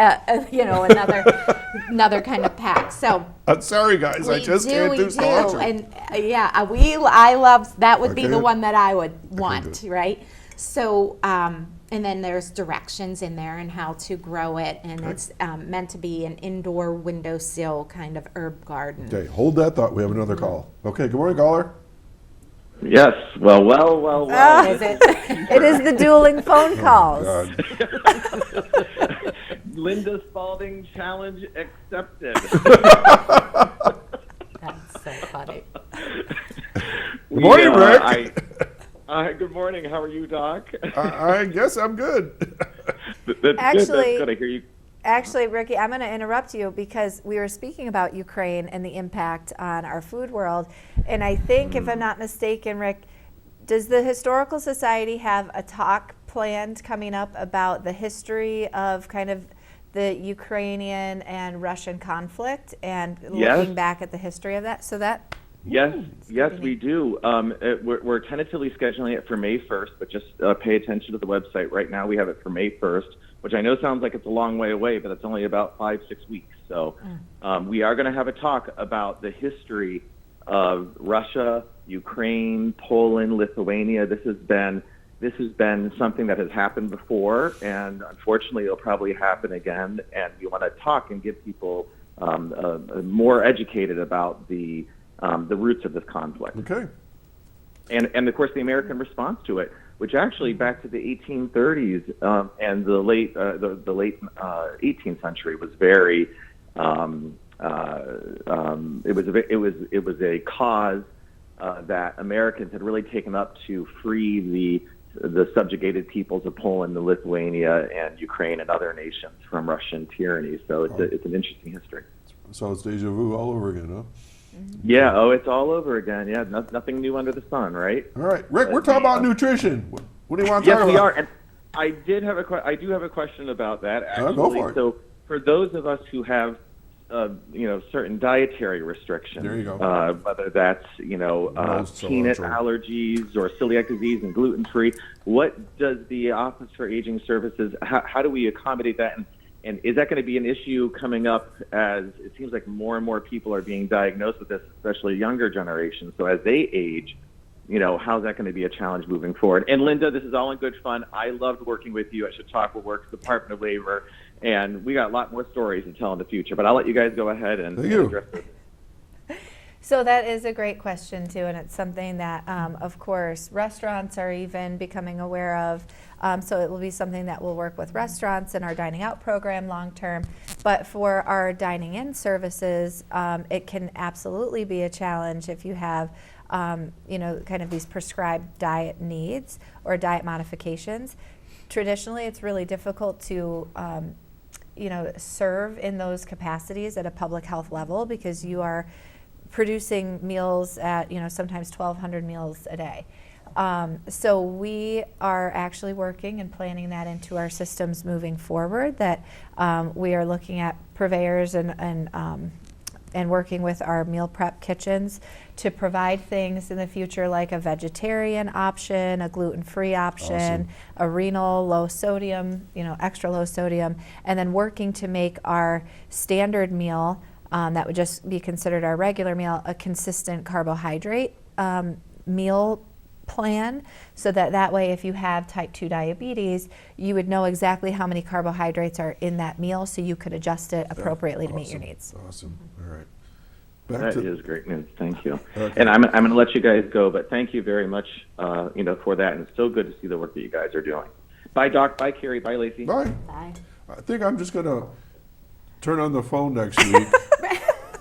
another kind of pack. So I'm sorry, guys. I just can't do cilantro. and I love that. Would be the Okay. one that I would want, do. right? So, and then there's directions in there and how to grow it, and it's meant to be an indoor windowsill kind of herb garden. Okay, hold that thought. We have another call. Okay, good morning, caller. Yes. Well. Is it? It is the dueling phone calls. God. Linda Spalding challenge accepted. That's so funny. Good morning, Rick. Good morning. How are you, Doc? I guess I'm good. That's Actually- good. I hear you. Actually, Ricky, I'm going to interrupt you because we were speaking about Ukraine and the impact on our food world. And I think, if I'm not mistaken, Rick, does the Historical Society have a talk planned coming up about the history of kind of the Ukrainian and Russian conflict and Yes. looking back at the history of that? So that. Yes, we do. We're tentatively scheduling it for May 1st, but just pay attention to the website. Right now we have it for May 1st, which I know sounds like it's a long way away, but it's only about 5-6 weeks. So we are going to have a talk about the history of Russia, Ukraine, Poland, Lithuania. This has been something that has happened before, and unfortunately it'll probably happen again. And we want to talk and get people more educated about the roots of this conflict. Okay. And of course the American response to it, which actually back to the 1830s and the late 18th century was very it was a cause that Americans had really taken up to free the subjugated peoples of Poland, Lithuania, and Ukraine, and other nations from Russian tyranny. So it's an interesting history. So it's deja vu all over again, huh? Yeah. Oh, it's all over again. Yeah. Nothing new under the sun, right? All right, Rick. We're talking about nutrition. What do you want to yes, talk we about? are. And I do have a question about that. Actually. Go for it. So for those of us who have certain dietary restrictions. There you go. Whether that's, peanut allergies or celiac disease and gluten-free. What does the Office for Aging Services, how do we accommodate that? And is that going to be an issue coming up as it seems like more and more people are being diagnosed with this, especially younger generations? So as they age, how's that going to be a challenge moving forward? And Linda, this is all in good fun. I loved working with you at Chautauqua Works, Department of Labor, and we got a lot more stories to tell in the future. But I'll let you guys go ahead and address this. So that is a great question too, and it's something that, of course, restaurants are even becoming aware of. So it will be something that we'll work with restaurants in our dining out program long term. But for our dining in services, it can absolutely be a challenge if you have, kind of these prescribed diet needs or diet modifications. Traditionally, it's really difficult to serve in those capacities at a public health level because you are producing meals at, sometimes 1,200 meals a day. So we are actually working and planning that into our systems moving forward, that we are looking at purveyors and working with our meal prep kitchens to provide things in the future like a vegetarian option, a gluten-free option, a renal low sodium, extra low sodium, and then working to make our standard meal that would just be considered our regular meal a consistent carbohydrate meal plan, so that way if you have type 2 diabetes, you would know exactly how many carbohydrates are in that meal so you could adjust it appropriately to meet your needs. Awesome. All right. That is great news. Thank you. Okay. And I'm going to let you guys go, but thank you very much, for that. And it's so good to see the work that you guys are doing. Bye, Doc. Bye, Carey. Bye, Lacey. Bye. Bye. I think I'm just going to turn on the phone next week.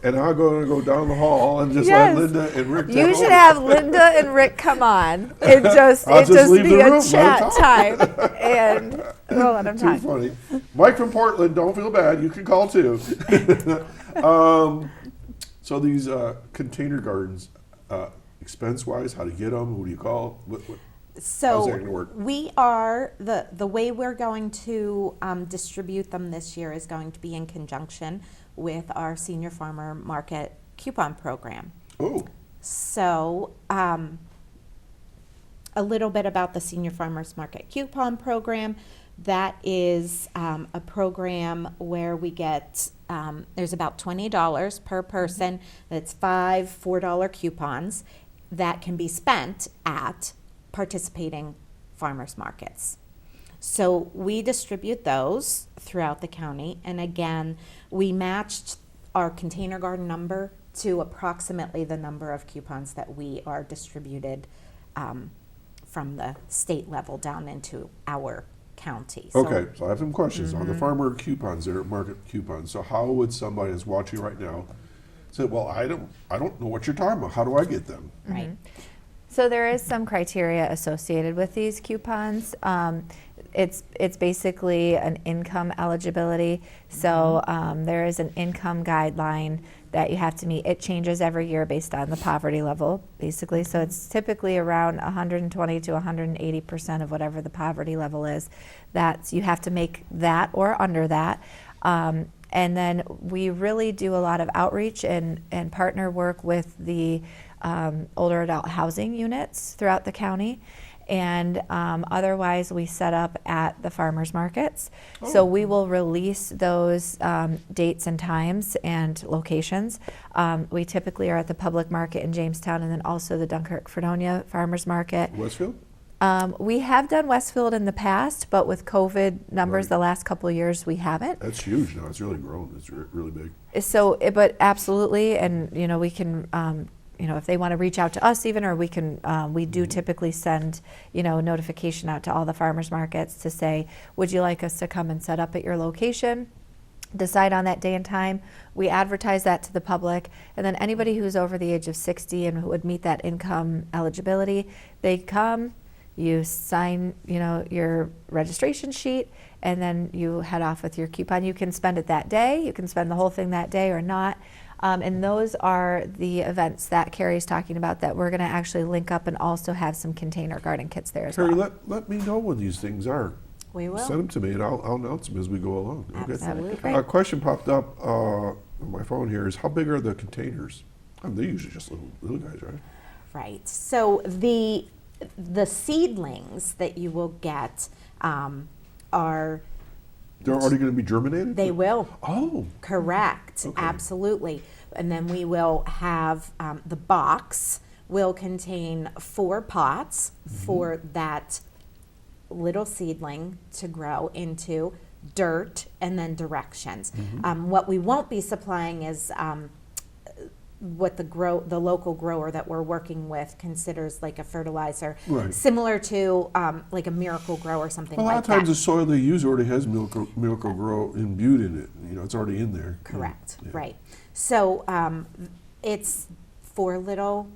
And I'm going to go down the hall and just let Linda and Rick take You should over. have Linda and Rick come on. It just leave be the a room, chat time, and we'll let them Too talk. funny. Mike from Portland, don't feel bad. You can call too. So these container gardens, expense-wise, how to get them? Who do you call? How's that So going to work? we are, the way we're going to distribute them this year is going to be in conjunction with our Senior Farmer Market coupon program. Oh, So a little bit about the Senior Farmers Market coupon program. That is a program where we get, there's about $20 per person. That's 5 $4 coupons that can be spent at participating farmers markets. So we distribute those throughout the county, and again, we matched our container garden number to approximately the number of coupons that we are distributed from the state level down into our county. okay. So I have some questions on the farmer coupons, their market coupons. So how would somebody that's watching right now say, well, I don't know what you're talking about. How do I get them? Right. So there is some criteria associated with these coupons. It's basically an income eligibility. So there is an income guideline that you have to meet. It changes every year based on the poverty level, basically. So it's typically around 120 to 180% of whatever the poverty level is. You have to make that or under that. And then we really do a lot of outreach and partner work with the older adult housing units throughout the county. And otherwise, we set up at the farmers markets. So we will release those dates and times and locations. We typically are at the public market in Jamestown, and then also the Dunkirk-Fredonia farmers market. Westfield? We have done Westfield in the past, but with COVID numbers the last couple of years, we haven't. That's huge now. It's really grown. It's really big. So, but absolutely, and we can, if they want to reach out to us even, or we can, we do typically send, notification out to all the farmers markets to say, would you like us to come and set up at your location? decide on that day and time. We advertise that to the public, and then anybody who's over the age of 60 and who would meet that income eligibility, they come, you sign, your registration sheet, and then you head off with your coupon. You can spend it that day, you can spend the whole thing that day or not. And those are the events that Carey's talking about that we're going to actually link up and also have some container garden kits there as Carey, well. let me know when these things are. We will. Send them to me, and I'll announce them as we go along. Okay? That would be great. A question popped up on my phone here is, how big are the containers? They're usually just little guys, right? Right. So the seedlings that you will get are. They're already going to be germinated? They will. Oh. Correct. Okay. Absolutely. And then we will have the box will contain 4 pots for that little seedling to grow into, dirt, and then directions. What we won't be supplying is what the local grower that we're working with considers like a fertilizer, Right. similar to like a Miracle Grow or something A like lot of times that. the soil they use already has Miracle Grow imbued in it. It's already in there. Correct. Yeah. Right. So it's 4 little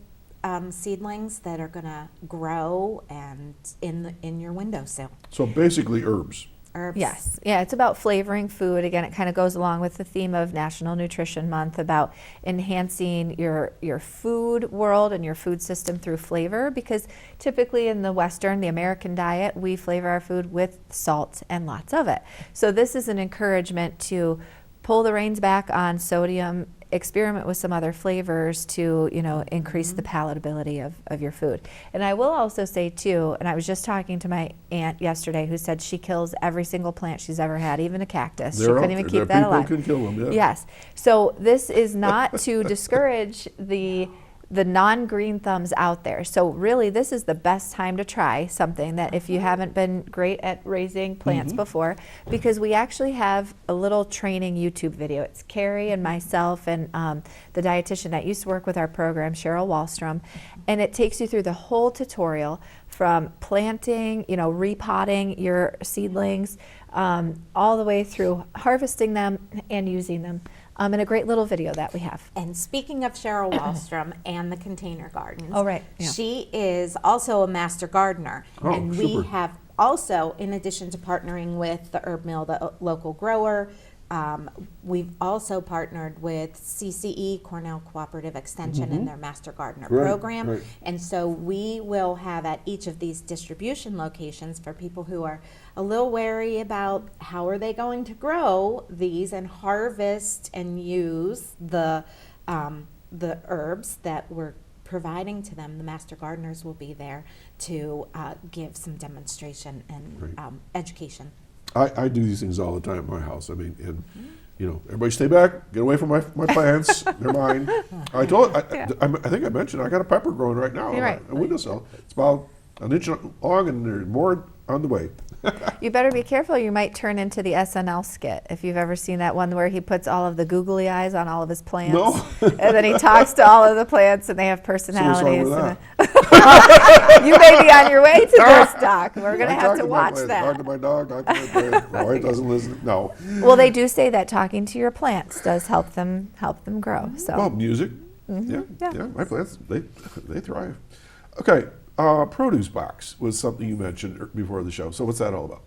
seedlings that are going to grow and in your windowsill. So basically herbs. Herbs. Yes, yeah, it's about flavoring food. Again, it kind of goes along with the theme of National Nutrition Month about enhancing your food world and your food system through flavor, because typically in the Western, the American diet, we flavor our food with salt and lots of it. So this is an encouragement to pull the reins back on sodium, experiment with some other flavors to, increase the palatability of your food. And I will also say too, and I was just talking to my aunt yesterday who said she kills every single plant she's ever had, even a cactus. She couldn't even keep that alive. People can kill them, yeah. Yes. So this is not to discourage the non-green thumbs out there. So really, this is the best time to try something that if you haven't been great at raising plants before, because we actually have a little training YouTube video. It's Carey and myself and the dietitian that used to work with our program, Cheryl Wallstrom, and it takes you through the whole tutorial from planting, repotting your seedlings, all the way through harvesting them and using them. In a great little video that we have. And speaking of Cheryl Wallstrom and the container gardens, Oh, right, yeah. she is also a master gardener. Oh, and super. we have also, in addition to partnering with the Herb Mill, the local grower, we've also partnered with CCE, Cornell Cooperative Extension, in their Master Gardener Right, program. right. And so we will have at each of these distribution locations for people who are a little wary about how are they going to grow these and harvest and use the herbs that we're providing to them. The Master Gardeners will be there to give some demonstration and Right. education. I do these things all the time in my house. Everybody stay back, get away from my plants. They're mine. I think I mentioned I got a pepper growing right now You're right. on a windowsill. It's about an inch long, and there's more on the way. You better be careful. You might turn into the SNL skit, if you've ever seen that one where he puts all of the googly eyes on all of his plants. No. And then he talks to all of the plants and they have personalities. So what's You may be on your way to this, Doc. We're going to have to watch Talk that. to my dog, talk to my plant. No, it doesn't listen. No. Well, they do say that talking to your plants does help them grow. So Well, music. Yeah. Yeah, my plants, they thrive. Okay, produce box was something you mentioned before the show. So what's that all about?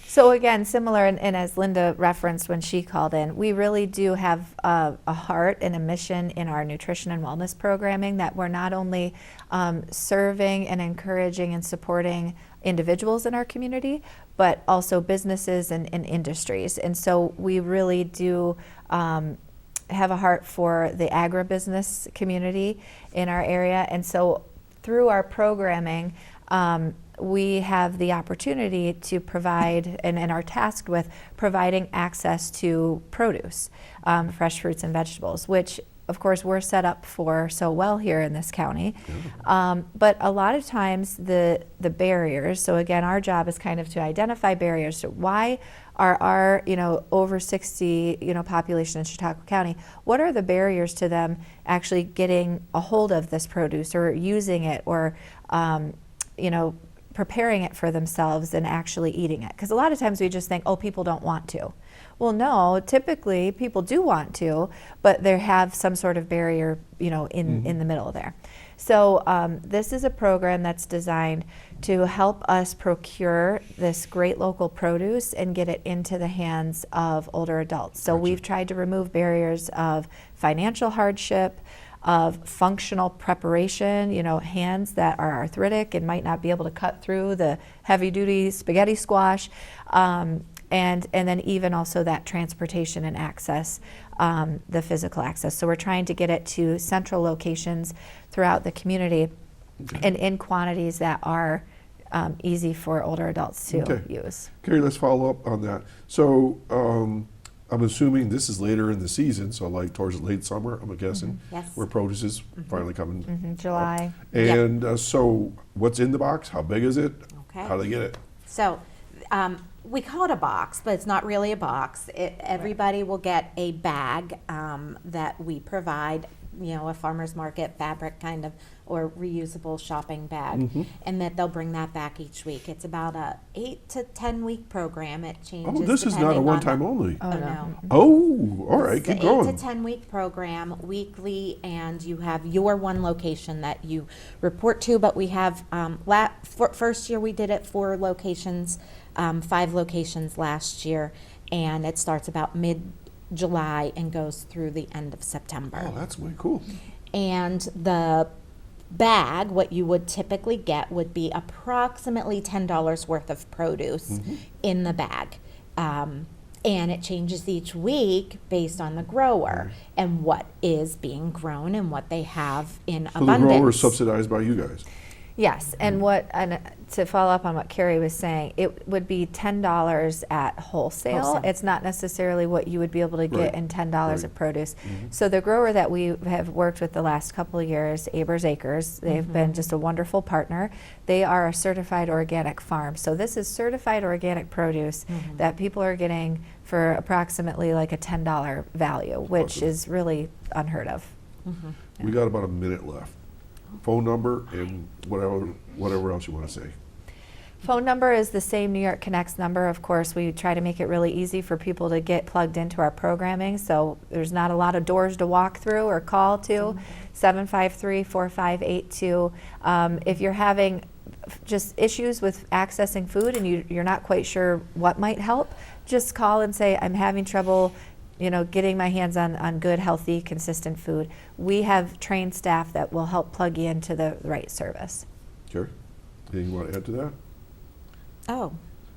So again, similar, and as Linda referenced when she called in, we really do have a heart and a mission in our nutrition and wellness programming that we're not only serving and encouraging and supporting individuals in our community, but also businesses and industries. And so we really do have a heart for the agribusiness community in our area. And so through our programming, we have the opportunity to provide and are tasked with providing access to produce, fresh fruits and vegetables, which of course we're set up for so well here in this county. But a lot of times the barriers, so again, our job is kind of to identify barriers. So why are our over 60 population in Chautauqua County, what are the barriers to them actually getting a hold of this produce or using it or preparing it for themselves and actually eating it. Because a lot of times we just think, oh, people don't want to. Well, no, typically people do want to, but they have some sort of barrier, in the middle there. So this is a program that's designed to help us procure this great local produce and get it into the hands of older adults. So we've tried to remove barriers of financial hardship, of functional preparation, hands that are arthritic and might not be able to cut through the heavy-duty spaghetti squash, and then even also that transportation and access, the physical access. So we're trying to get it to central locations throughout the community and in quantities that are easy for older adults to use. Carey, let's follow up on that. So I'm assuming this is later in the season, so like towards late summer, I'm guessing, Yes. where produce is finally coming. July. And so what's in the box? How big is it? Okay. How do they get it? So we call it a box, but it's not really a box. Everybody will get a bag that we provide, a farmer's market fabric kind of, or reusable shopping bag, and that they'll bring that back each week. It's about a 8 to 10 week program. It changes. Oh, this is not a depending one-time on only. Oh, no. Oh, all right, It's keep an going. 8 to 10 week program weekly, and you have your one location that you report to. But we have first year we did it 4 locations, 5 locations last year, and it starts about mid-July and goes through the end of September. Oh, that's way cool. And the bag, what you would typically get would be approximately $10 worth of produce in the bag. And it changes each week based on the grower and what is being grown and what they have in So abundance. the grower is subsidized by you guys. Yes, and to follow up on what Carey was saying, it would be $10 at wholesale. It's not necessarily what you would be able to get in $10 of produce. So the grower that we have worked with the last couple of years, Aber's Acres, they've been just a wonderful partner. They are a certified organic farm. So this is certified organic produce that people are getting for approximately like a $10 value, which is really unheard of. We got about a minute left. Phone number and whatever else you want to say. Phone number is the same New York Connects number. Of course, we try to make it really easy for people to get plugged into our programming, so there's not a lot of doors to walk through or call to. 753-4582. If you're having just issues with accessing food and you're not quite sure what might help, just call and say, I'm having trouble getting my hands on good, healthy, consistent food. We have trained staff that will help plug you into the right service. Carey, anything you want to add to that? Oh.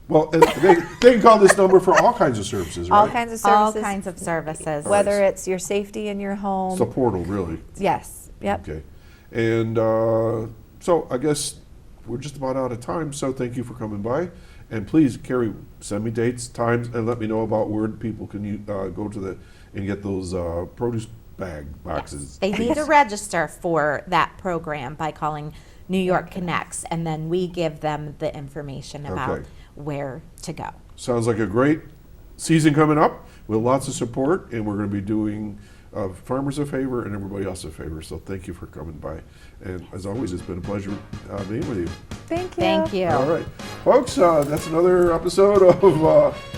Well, they can call this number for all kinds of services, right? All kinds of services. All kinds of services. Whether it's your safety in your home. It's a portal, really. Yes. Yep. Okay. And so I guess we're just about out of time, so thank you for coming by. And please, Carey, send me dates, times, and let me know about where people can go to and get those produce boxes. They need to register for that program by calling New York Connects, and then we give them the information about where to go. Sounds like a great season coming up with lots of support, and we're going to be doing farmers a favor and everybody else a favor. So thank you for coming by. And as always, it's been a pleasure being with you. Thank you. Thank you. All right. Folks, that's another episode of,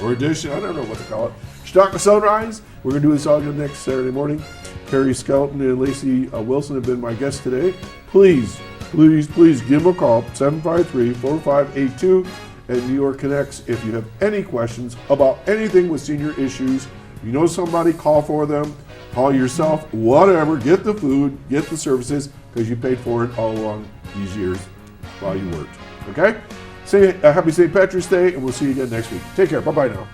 or edition, I don't know what to call it, Chautauqua Sunrise. We're going to do this all again next Saturday morning. Carey, Skelton, and Lacey Wilson have been my guests today. Please give them a call, 753-4582, and New York Connects. If you have any questions about anything with senior issues, you know somebody, call for them, call yourself, whatever, get the food, get the services, because you paid for it all along these years while you worked. Okay? Happy St. Patrick's Day, and we'll see you again next week. Take care. Bye-bye now.